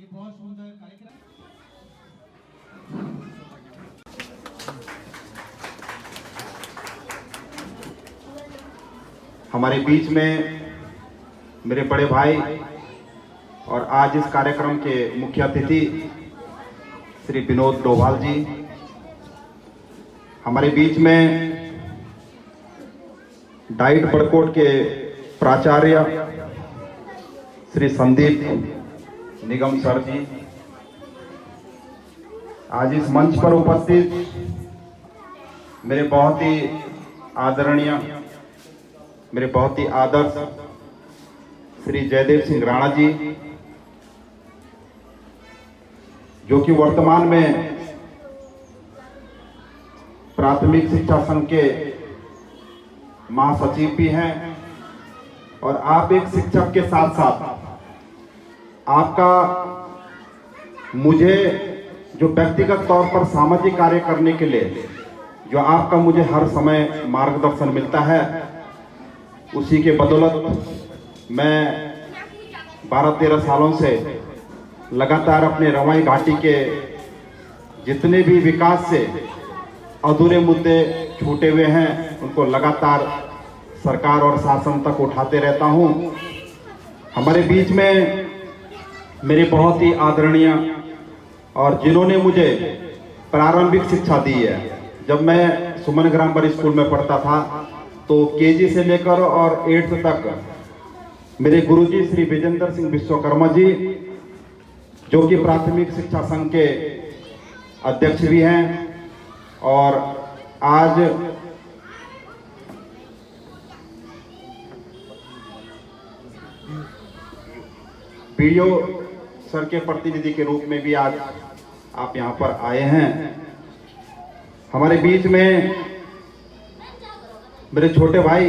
ये बहुत सुंदर कार्यक्रम। हमारे बीच में मेरे बड़े भाई और आज इस कार्यक्रम के मुख्य अतिथि श्री विनोद डोभाल जी, हमारे बीच में डाइट बड़कोट के प्राचार्य श्री संदीप निगम सर जी, आज इस मंच पर उपस्थित मेरे बहुत ही आदरणीय, मेरे बहुत ही आदर्श श्री जयदेव सिंह राणा जी, जो कि वर्तमान में प्राथमिक शिक्षा संघ के महासचिव भी हैं। और आप एक शिक्षक के साथ साथ आपका मुझे जो व्यक्तिगत तौर पर सामाजिक कार्य करने के लिए जो आपका मुझे हर समय मार्गदर्शन मिलता है, उसी के बदौलत मैं 12-13 सालों से लगातार अपने रवाई घाटी के जितने भी विकास से अधूरे मुद्दे छूटे हुए हैं, उनको लगातार सरकार और शासन तक उठाते रहता हूं। हमारे बीच में मेरे बहुत ही आदरणीय और जिन्होंने मुझे प्रारंभिक शिक्षा दी है, जब मैं सुमन ग्रामर स्कूल में पढ़ता था तो केजी से लेकर और 8th तक मेरे गुरुजी श्री विजेंद्र सिंह विश्वकर्मा जी, जो कि प्राथमिक शिक्षा संघ के अध्यक्ष भी हैं, और आज वीडियो सर के प्रतिनिधि के रूप में भी आज आप यहाँ पर आए हैं। हमारे बीच में मेरे छोटे भाई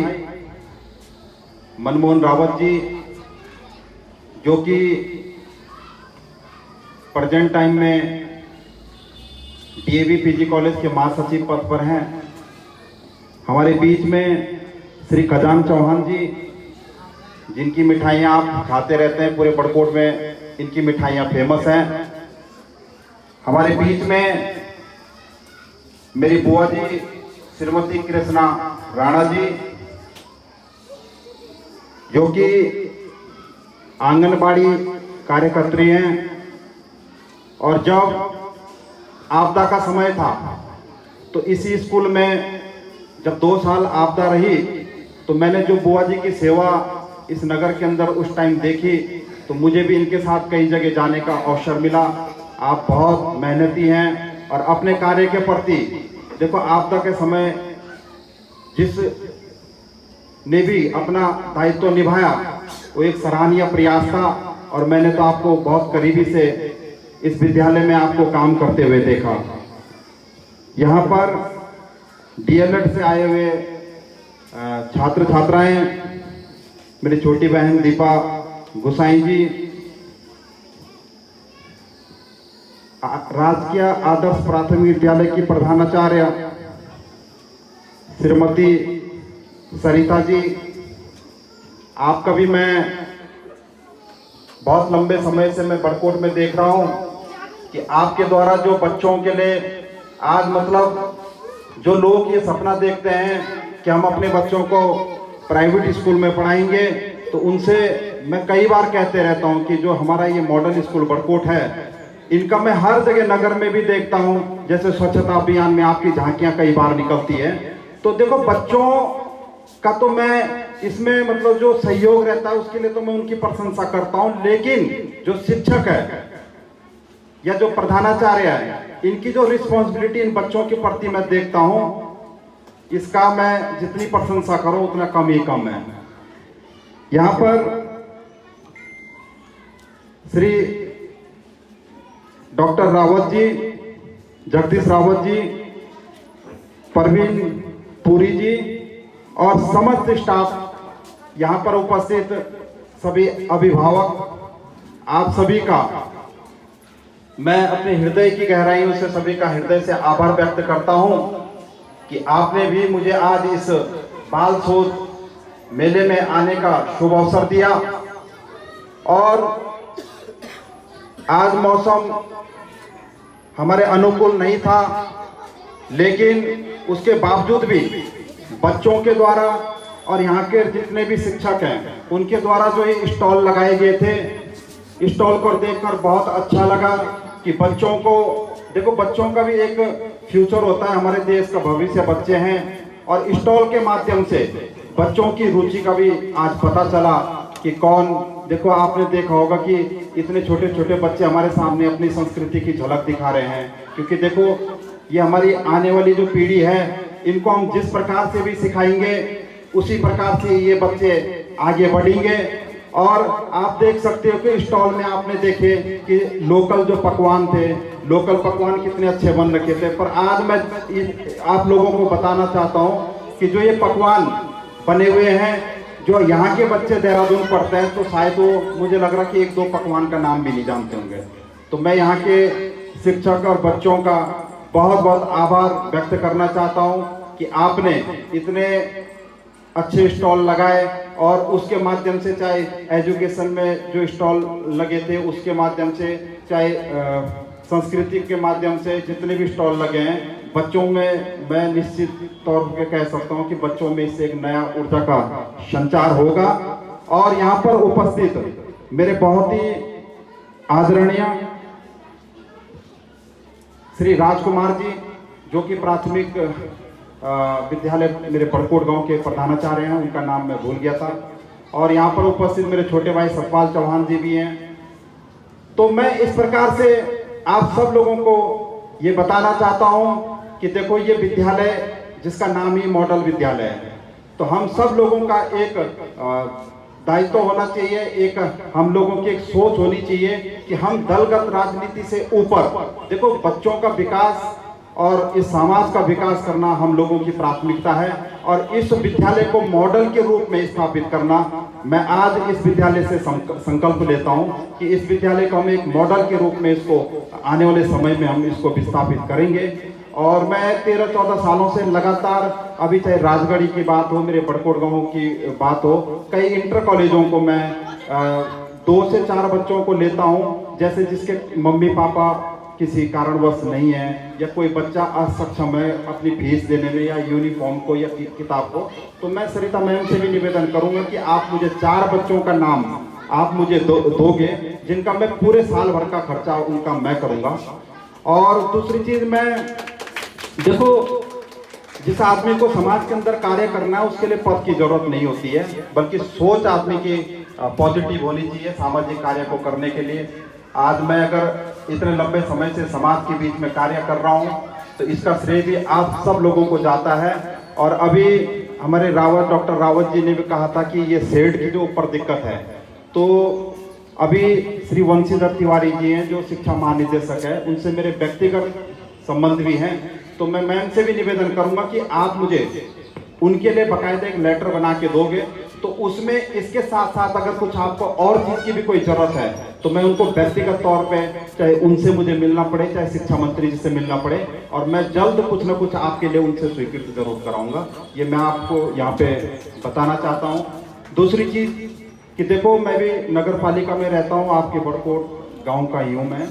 मनमोहन रावत जी, जो कि प्रेजेंट टाइम में डीएवी पीजी कॉलेज के महासचिव पद पर हैं। हमारे बीच में श्री खजान चौहान जी, जिनकी मिठाइयाँ आप खाते रहते हैं, पूरे बड़कोट में इनकी मिठाइयाँ फेमस हैं। हमारे बीच में मेरी बुआ जी श्रीमती कृष्णा राणा जी, जो कि आंगनबाड़ी कार्यकर्त्री हैं, और जब आपदा का समय था तो इसी स्कूल में जब 2 साल आपदा रही तो मैंने जो बुआ जी की सेवा इस नगर के अंदर उस टाइम देखी, तो मुझे भी इनके साथ कई जगह जाने का अवसर मिला। आप बहुत मेहनती हैं और अपने कार्य के प्रति, देखो आपदा के समय जिस ने भी अपना दायित्व निभाया वो एक सराहनीय प्रयास था, और मैंने तो आपको बहुत करीबी से इस विद्यालय में आपको काम करते हुए देखा। यहाँ पर डीएलएड से आए हुए छात्र छात्राएं, मेरी छोटी बहन दीपा गुसाई जी, राजकीय आदर्श प्राथमिक विद्यालय की प्रधानाचार्य श्रीमती सरिता जी, आपका भी मैं बहुत लंबे समय से मैं बड़कोट में देख रहा हूं कि आपके द्वारा जो बच्चों के लिए आज मतलब जो लोग ये सपना देखते हैं कि हम अपने बच्चों को प्राइवेट स्कूल में पढ़ाएंगे, तो उनसे मैं कई बार कहते रहता हूं कि जो हमारा ये मॉडल स्कूल बड़कोट है, इनका मैं हर जगह नगर में भी देखता हूं। जैसे स्वच्छता अभियान में आपकी झांकियां कई बार निकलती है, तो देखो बच्चों का तो मैं इसमें मतलब जो सहयोग रहता है उसके लिए तो मैं उनकी प्रशंसा करता हूं, लेकिन जो शिक्षक है या जो प्रधानाचार्य है, इनकी जो रिस्पॉन्सिबिलिटी इन बच्चों के प्रति मैं देखता हूं, इसका मैं जितनी प्रशंसा करूं उतना कम ही कम है। यहाँ पर श्री डॉक्टर रावत जी, जगदीश रावत जी, परवीन पुरी जी और समस्त स्टाफ, यहाँ पर उपस्थित सभी अभिभावक, आप सभी का मैं अपने हृदय की गहराइयों से सभी का हृदय से आभार व्यक्त करता हूं कि आपने भी मुझे आज इस बाल शोध मेले में आने का शुभ अवसर दिया। और आज मौसम हमारे अनुकूल नहीं था, लेकिन उसके बावजूद भी बच्चों के द्वारा और यहाँ के जितने भी शिक्षक हैं उनके द्वारा जो ये स्टॉल लगाए गए थे, स्टॉल को देखकर बहुत अच्छा लगा कि बच्चों को देखो, बच्चों का भी एक फ्यूचर होता है, हमारे देश का भविष्य बच्चे हैं। और स्टॉल के माध्यम से बच्चों की रुचि का भी आज पता चला कि कौन, देखो आपने देखा होगा कि इतने छोटे छोटे बच्चे हमारे सामने अपनी संस्कृति की झलक दिखा रहे हैं। क्योंकि देखो ये हमारी आने वाली जो पीढ़ी है, इनको हम जिस प्रकार से भी सिखाएंगे उसी प्रकार से ये बच्चे आगे बढ़ेंगे। और आप देख सकते हो कि स्टॉल में आपने देखे कि लोकल जो पकवान थे, लोकल पकवान कितने अच्छे बन रखे थे। पर आज मैं आप लोगों को बताना चाहता हूँ कि जो ये पकवान बने हुए हैं, जो यहाँ के बच्चे देहरादून पढ़ते हैं, तो शायद वो, मुझे लग रहा कि एक दो पकवान का नाम भी नहीं जानते होंगे। तो मैं यहाँ के शिक्षक और बच्चों का बहुत बहुत आभार व्यक्त करना चाहता हूँ कि आपने इतने अच्छे स्टॉल लगाए और उसके माध्यम से, चाहे एजुकेशन में जो स्टॉल लगे थे उसके माध्यम से, चाहे संस्कृति के माध्यम से जितने भी स्टॉल लगे हैं, बच्चों में मैं निश्चित तौर पर कह सकता हूं कि बच्चों में इससे एक नया ऊर्जा का संचार होगा। और यहाँ पर उपस्थित मेरे बहुत ही आदरणीय श्री राजकुमार जी, जो कि प्राथमिक विद्यालय मेरे बड़कोट गांव के प्रधानाचार्य हैं, उनका नाम मैं भूल गया था। और यहाँ पर उपस्थित मेरे छोटे भाई सतपाल चौहान जी भी हैं। तो मैं इस प्रकार से आप सब लोगों को ये बताना चाहता हूँ कि देखो ये विद्यालय जिसका नाम ही मॉडल विद्यालय है, तो हम सब लोगों का एक दायित्व होना चाहिए, एक हम लोगों की एक सोच होनी चाहिए कि हम दलगत राजनीति से ऊपर, देखो बच्चों का विकास और इस समाज का विकास करना हम लोगों की प्राथमिकता है। और इस विद्यालय को मॉडल के रूप में स्थापित करना, मैं आज इस विद्यालय से संकल्प लेता हूं कि इस विद्यालय को हम एक मॉडल के रूप में इसको आने वाले समय में हम इसको विस्थापित करेंगे। और मैं 13-14 सालों से लगातार, अभी चाहे राजगढ़ी की बात हो, मेरे बड़कोट गाँव की बात हो, कई इंटर कॉलेजों को मैं 2 से 4 बच्चों को लेता हूँ, जैसे जिसके मम्मी पापा किसी कारणवश नहीं है, या कोई बच्चा असक्षम है अपनी फीस देने में, या यूनिफॉर्म को या किताब को, तो मैं सरिता मैम से भी निवेदन करूंगा कि आप मुझे 4 बच्चों का नाम आप मुझे दोगे, जिनका मैं पूरे साल भर का खर्चा उनका मैं करूंगा। और दूसरी चीज, मैं देखो जिस आदमी को समाज के अंदर कार्य करना है उसके लिए पद की जरूरत नहीं होती है, बल्कि सोच आदमी की पॉजिटिव होनी चाहिए सामाजिक कार्य को करने के लिए। आज मैं अगर इतने लंबे समय से समाज के बीच में कार्य कर रहा हूं, तो इसका श्रेय भी आप सब लोगों को जाता है। और अभी हमारे डॉक्टर रावत जी ने भी कहा था कि ये शेड की जो ऊपर दिक्कत है, तो अभी श्री वंशीधर तिवारी जी हैं जो शिक्षा महानिदेशक है, उनसे मेरे व्यक्तिगत संबंध भी हैं। तो मैं मैम से भी निवेदन करूंगा कि आप मुझे उनके लिए बाकायदा एक लेटर बना के दोगे, तो उसमें इसके साथ साथ अगर कुछ आपको और चीज की भी कोई जरूरत है, तो मैं उनको व्यक्तिगत तौर पे, चाहे उनसे मुझे मिलना पड़े, चाहे शिक्षा मंत्री जी से मिलना पड़े, और मैं जल्द कुछ ना कुछ आपके लिए उनसे स्वीकृति जरूर कराऊंगा। ये मैं आपको यहाँ पे बताना चाहता हूँ। दूसरी चीज कि देखो, मैं भी नगर पालिका में रहता हूँ, आपके बड़कोट गाँव का ही हूँ मैं।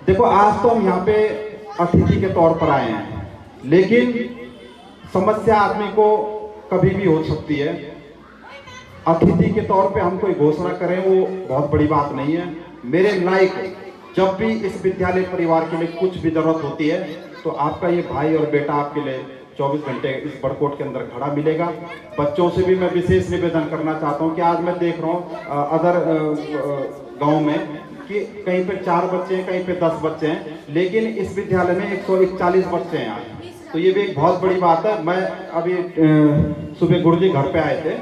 देखो आज तो हम यहाँ पे अतिथि के तौर पर आए हैं, लेकिन समस्या आदमी को कभी भी हो सकती है। अतिथि के तौर पे हम कोई घोषणा करें वो बहुत बड़ी बात नहीं है। मेरे लायक जब भी इस विद्यालय परिवार के लिए कुछ भी जरूरत होती है, तो आपका ये भाई और बेटा आपके लिए 24 घंटे इस बड़कोट के अंदर खड़ा मिलेगा। बच्चों से भी मैं विशेष निवेदन करना चाहता हूँ कि आज मैं देख रहा हूँ अदर गाँव में कि कहीं पे 4 बच्चे हैं, कहीं पे 10 बच्चे हैं, लेकिन इस विद्यालय में 141 बच्चे हैं आज। तो ये भी एक बहुत बड़ी बात है। मैं अभी सुबह गुरुजी घर पे आए थे,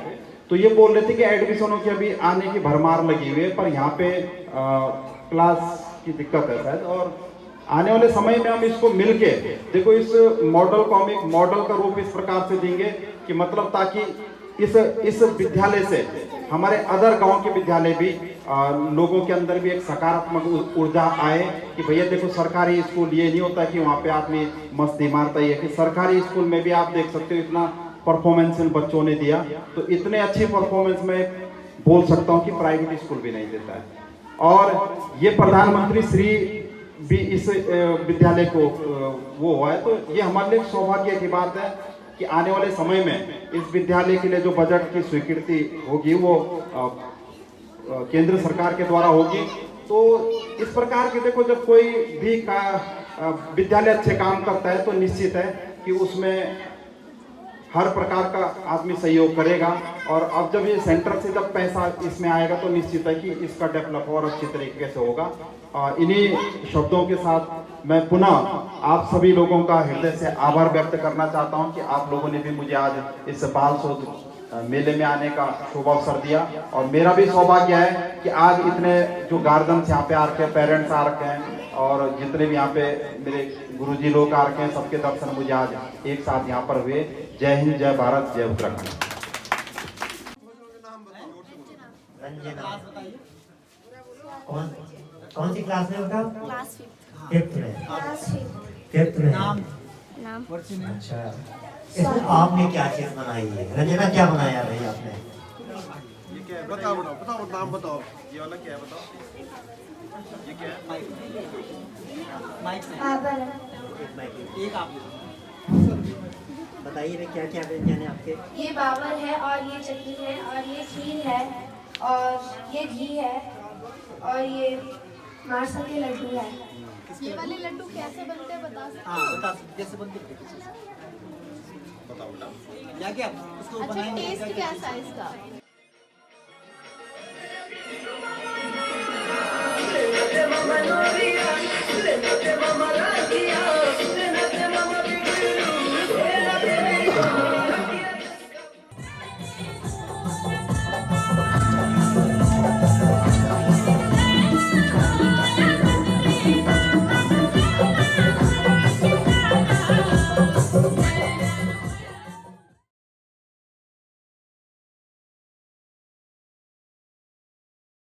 तो ये बोल रहे थे कि एडमिशनों की अभी आने की भरमार लगी हुई है, पर यहाँ पे क्लास की दिक्कत है शायद। और आने वाले समय में हम इसको मिलके, देखो इस मॉडल को हम एक मॉडल का रूप इस प्रकार से देंगे कि मतलब ताकि इस विद्यालय से हमारे अदर गांव के विद्यालय भी लोगों के अंदर भी एक सकारात्मक ऊर्जा आए कि भैया देखो सरकारी स्कूल ये नहीं होता कि वहाँ पे आदमी मस्ती मारता ही है, कि सरकारी स्कूल में भी आप देख सकते हो इतना परफॉर्मेंस इन बच्चों ने दिया, तो इतने अच्छे परफॉर्मेंस में बोल सकता हूँ कि प्राइवेट स्कूल भी नहीं देता है। और ये प्रधानमंत्री श्री भी इस विद्यालय को वो हुआ है, तो ये हमारे लिए सौभाग्य की बात है कि आने वाले समय में इस विद्यालय के लिए जो बजट की स्वीकृति होगी वो केंद्र सरकार के द्वारा होगी। तो इस प्रकार के देखो, जब कोई भी विद्यालय अच्छे काम करता है तो निश्चित है कि उसमें हर प्रकार का आदमी सहयोग करेगा। और अब जब ये सेंटर से जब पैसा इसमें आएगा तो निश्चित है कि इसका डेवलप और अच्छी तरीके से होगा। इन्हीं शब्दों के साथ मैं पुनः आप सभी लोगों का हृदय से आभार व्यक्त करना चाहता हूं कि आप लोगों ने भी मुझे आज इस बाल शोध मेले में आने का शुभ अवसर दिया। और मेरा भी सौभाग्य है कि आज इतने जो गार्जियंस यहाँ पे आ रखे हैं, पेरेंट्स आ रखे हैं, और जितने भी यहाँ पे मेरे गुरुजी लोग आ रखे हैं, सबके दर्शन मुझे आज एक साथ यहाँ पर हुए। जय हिंद, जय भारत, जय उत्तराखंड। कौन सी क्लास में बताओ? क्लास फिफ्थ में। फिफ्थ में। नाम अच्छा, इसमें आपने क्या चीज बनाई है? रंजना क्या बनाया भाई आपने? ये क्या है? बताओ नाम बताओ। ये वाला क्या है बताओ? ये क्या है? एक आप बताइए क्या क्या व्यंजन है आपके? ये बाबर है, और ये चटनी है, और ये खीर है, और ये घी है, और ये नारसा के लड्डू है। ये वाले लड्डू कैसे बनते हैं बता सकते? हाँ बता, कैसे बनते हैं? बताओ बेटा। क्या क्या उसको अच्छा, बनाएंगे? टेस्ट कैसा है इसका? Mama Maria,